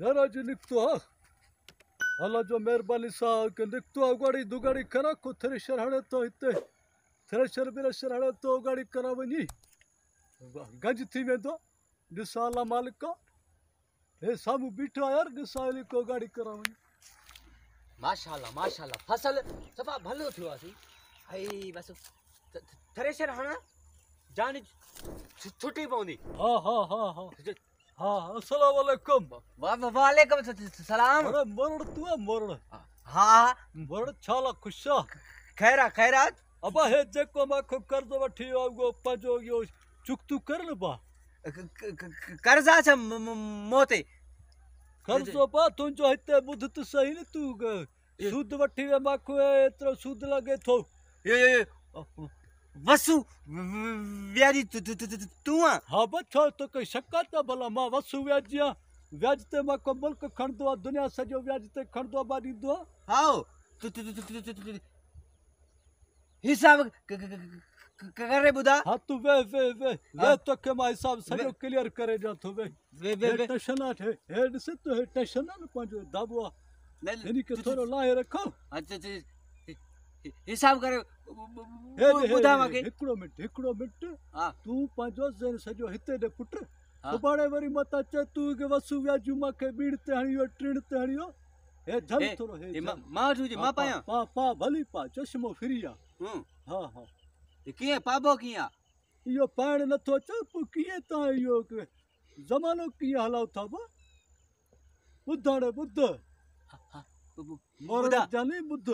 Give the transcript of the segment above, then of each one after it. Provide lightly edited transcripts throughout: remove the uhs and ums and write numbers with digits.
यार आज निकतो हा अल्लाह जो मेहरबानी सा के निकतो गाड़ी दो गाड़ी करा को थ्रेशर हणे तो हिते थ्रेशर बिरेशर हणे तो गाड़ी करा वनी गंज थी वेंदो ॾिसा अल्लाह मालिक हे साम्हूं बीठो आहे यार ॾिसा हली को गाड़ी करा वनी माशाल्लाह फसल सफ़ा भलो थियो आहे हई बस थ्रेशर हणा जान छुट्टी पवंदी हा हा हा हा हा अस्सलाम वालेकुम वालेकुम सलाम अरे मरण तू है मरण हाँ मरण छाला खुशा खैरात अबा हे जेको माखो कर्ज वठी आगो पंजो यो चुकतू कर न बा कर्जा छ मोते कर्जो बा तुंजो हिते बुध त सही न तू सूद वठी वे माखो एतरो सूद लगे थो ये वसु व्याजी तू हाँ बच्चो तो कोई शक्का था भला मां वसु व्याजिया व्याज ते माखो मुल्क खणदो दुनिया सजो व्याज ते खणदो बा दीदो हाओ हिसाब करे बुदा हाँ तू वे तो के मां हिसाब सजो क्लियर करे जा तो वे टेंशन आ हे दिस तो हे टेंशन न पंजो दाबुआ इनी के थोरो लाहे रखो अच्छा हिसाब करे बुधा माके हिकड़ो मिनट हां तू पंजो जन सजो हिते दे पुट सुबाणे वरी मता चे तू के वसु व्याजू माके बीड़ ते हणियो ट्रिण ते हणियो हे जल थोरो हे मां तुझे मां पाया पा भली पा चश्मो फिरिया हां हां किए पाबो किया यो पाण न थो च पु किए ता यो के जमानो किए हलाउ था बा बुधाड़े बुध मोर जाने बुध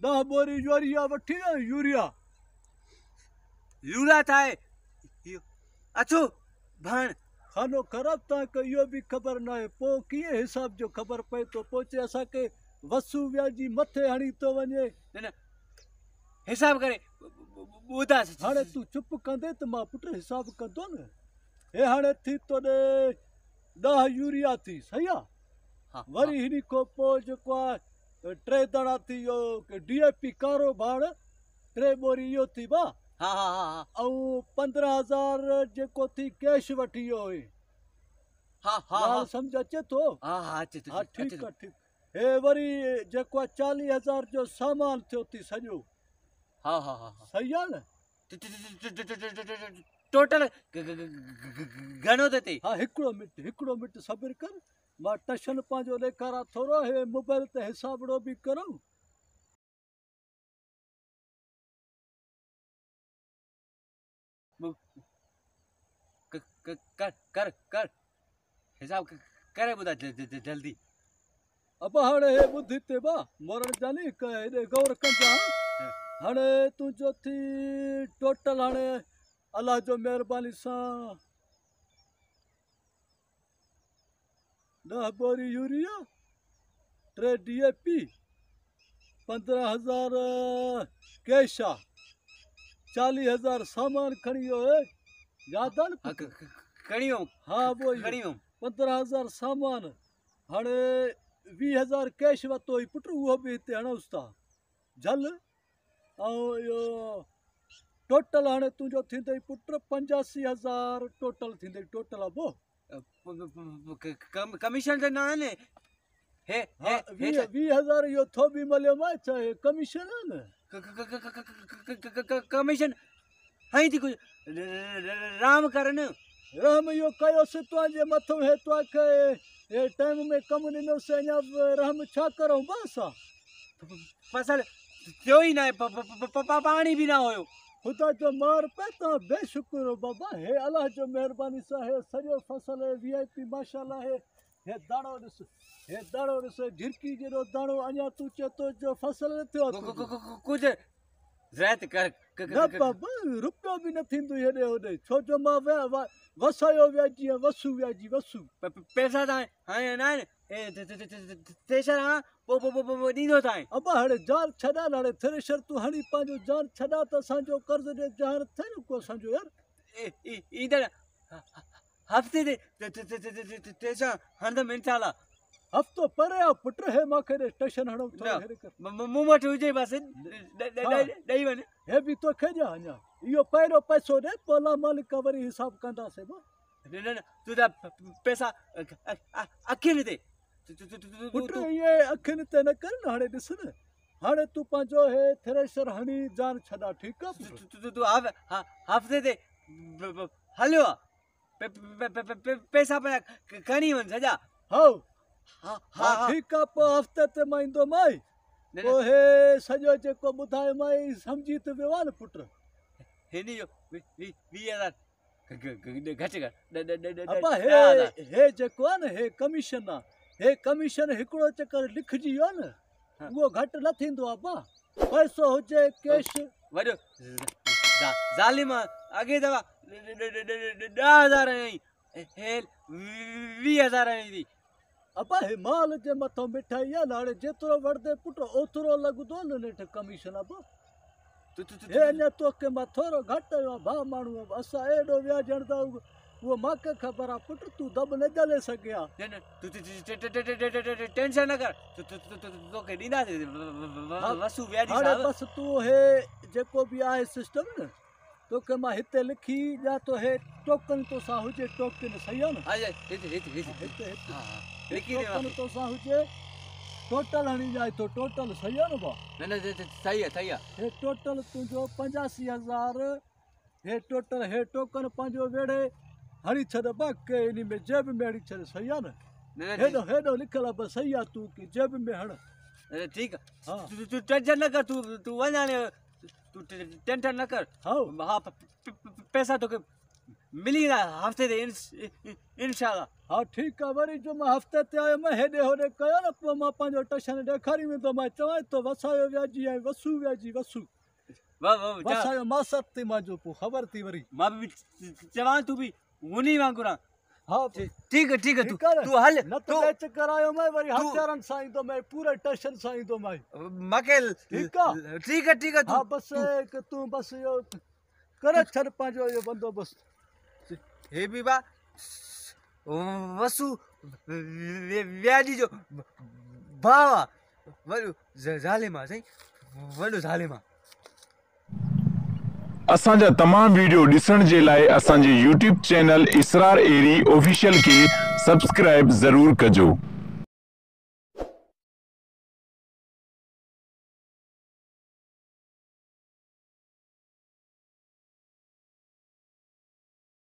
10 बोरी यूरिया वठी यूरिया थाए अचो भाण खानो खराब था के यो भी खबर ना है पो किए हिसाब जो खबर पे तो पहुंचे असा के वसु व्याजी मथे हणी तो वने न हिसाब करे बुधा हाणे तू चुप कंदे त मां पुट हिसाब कंदो न हे हाणे थी तो दे 10 यूरिया थी सही आ वरी हिनी को पो जेको ट्रे दड़ा थी यो डीएपी कारो भाड़ ट्रे बोरी यो थी बा हां औ 15000 जेको थी कैश वठी यो हां समझ अचे तो हां ठीक हे वरी जेको 40000 जो सामान थियो थी सजो हां सही आ न टोटल घणो देते हां हिकड़ो मिनट सब्र कर मां टशन पांजो लेखारा थोरो हे मोबाइल ते हिसाबड़ो भी करूं कर हिसाब करे बुधा जल्दी अब हाणे हे बुद्धि ते बा मोरण जानी के गौर कंजा हाणे तू जो थी टोटल हाणे अल्लाह जो मेहरबानी सा 10 बोरी यूरिया 3 डीएपी 15000 कैशा 40000 सामान खणियो है याद आ न खणियो हाँ वो खणियो 15000 सामान हाणे 20000 कैश वतो ही पुट वो भी हिते हणोस था जल ऐं यो टोटल हाणे तुंहिंजो थींदई पुट 85000 टोटल थींदई टोटल अबो कमीशन त न ने हे 20000 यो थो भी मलियो मा चाहे कमीशन है न कमीशन हई थी कुछ राम करन राम यो कयो से तो जे मथो है तो के ए टाइम में कम नो से अञा रहम छा करो बस फसल थियो ही ना पानी भी ना होयो खुदा जो मार पे तो बेशुक्र हो बाबा हे अल्लाह जो मेहरबानी सा है सजो फसल है वीआईपी माशाल्लाह है हे दाड़ो दिस झिरकी जो दाड़ो अञा तू चतो जो फसल थियो कुछ ज़ात कर न बाबा रुपयो भी न थींदो हेॾे होॾे छो जो मां वसायो व्याजी वसु व्याजी वसु पैसा था हाणे न थ्रेशर हां पो ॾींदो था अब हाणे जान छॾा हाणे थ्रेशर तू हणी पंहिंजो जान छॾा त असांजो कर्ज़ ॾे ज़ाहिर थिए न को असांजो यार ईंदड़ हफ़्ते ते थ्रेशर हणंदमि इंशाल्लाह हफ़्तो परे आ पुट हे मांखे ॾे स्टेशन हणो मूं वटि हुजे बसि ॾेई वञ हे बि तोखे ॾियां अञा इहो पहिरियों पैसो ॾे पोइ अलाह मालिक वरी हिसाब कंदासीं बा न तुंहिंजा पैसा अखियुनि ते पुट ये अखियुनि ते न कर न हाणे ॾिस न हाणे तूं पंहिंजो हे थ्रेशर हणी जान छॾा ठीकु आहे पुट तूं हफ़्ते ते हलियो आहे पैसा पंहिंजा खणी वञ सॼा हा हा हा ठीकु आहे पोइ हफ़्ते ते मां ईंदोमांइ पोइ हे सॼो जेको ॿुधाए मां सम्झी त वियो आहे न पुट हिन जो 20,000 घटि कर अबा हे जेको आहे न हे कमीशन आहे हे कमीशन हिकिड़ो चकर लिखिजी वियो न उहो घटि न थींदो आहे बा पैसो हुजे कैश वॾो ज़ालिम अॻे दफ़ा 10,000 ॾिनई हे 20,000 ॾिनी थी अबा हे माल जे मथां मिठाई आहे न हाणे जेतिरो वठंदे पुट ओतिरो लॻंदो न नेठि कमीशन अबा हे अञा तोखे मां थोरो घटि कयो आहे भाउ माण्हू असां एॾो वियाजण था उहो मूंखे ख़बर आहे पुट तूं दॿ न ॼले सघे हा टेंशन न कर तोखे ॾींदासीं वसू व्याजी हाणे बसि तूं हे जेको बि आहे सिस्टम न तोखे मां हिते लिखी ॾियां थो हे टोकन तोसां हुजे टोकन सही आहे न हिते टोकन तोसां हुजे टोटल हणी ॾियां थो टोटल सही आहे न भाउ न सही आहे हे टोटल तुंहिंजो 85,000 हे टोटल हे टोकन पंहिंजो वेड़े हणी छॾ बाक़ी इन में जेब में हणी छॾ सही आहे न हेॾो लिखियलु आहे बसि सही आहे तूं की जेब में हण ठीकु आहे तूं टेंशन न कर तूं वञ हाणे तूं टेंशन न कर हा पैसा तोखे मिली वेंदा हफ़्ते ते इनशाला हा ठीकु आहे वरी जो मां हफ़्ते ते आयो मां हेॾे होॾे कयो न पोइ मां पंहिंजो टशन ॾेखारी वेंदो मां चवां थो वसायो व्याजी ऐं वसू व्याजी वसू वसायो मासत थी मुंहिंजो पोइ ख़बर थी वरी मां बि चवां तूं बि उन्ही वांगुरु आहे हा ठीकु आहे तूं हल न त मैच करायो मैं वरी हथियारनि सां ईंदो मैं पूरे टशन सां ईंदो मैं मूंखे ठीकु आहे हा बसि तूं बसि इहो करे छॾ पंहिंजो इहो बंदोबस्तु हे बि बा वसू व्याजी जो भाउ आहे वॾो ज़ालिम आहे साईं वॾो ज़ालिम आहे असांजा तमाम वीडियो ॾिसण जे लाइ असांजे YouTube चैनल इसरार एरी ऑफिशियल खे सब्सक्राइब ज़रूर कजो।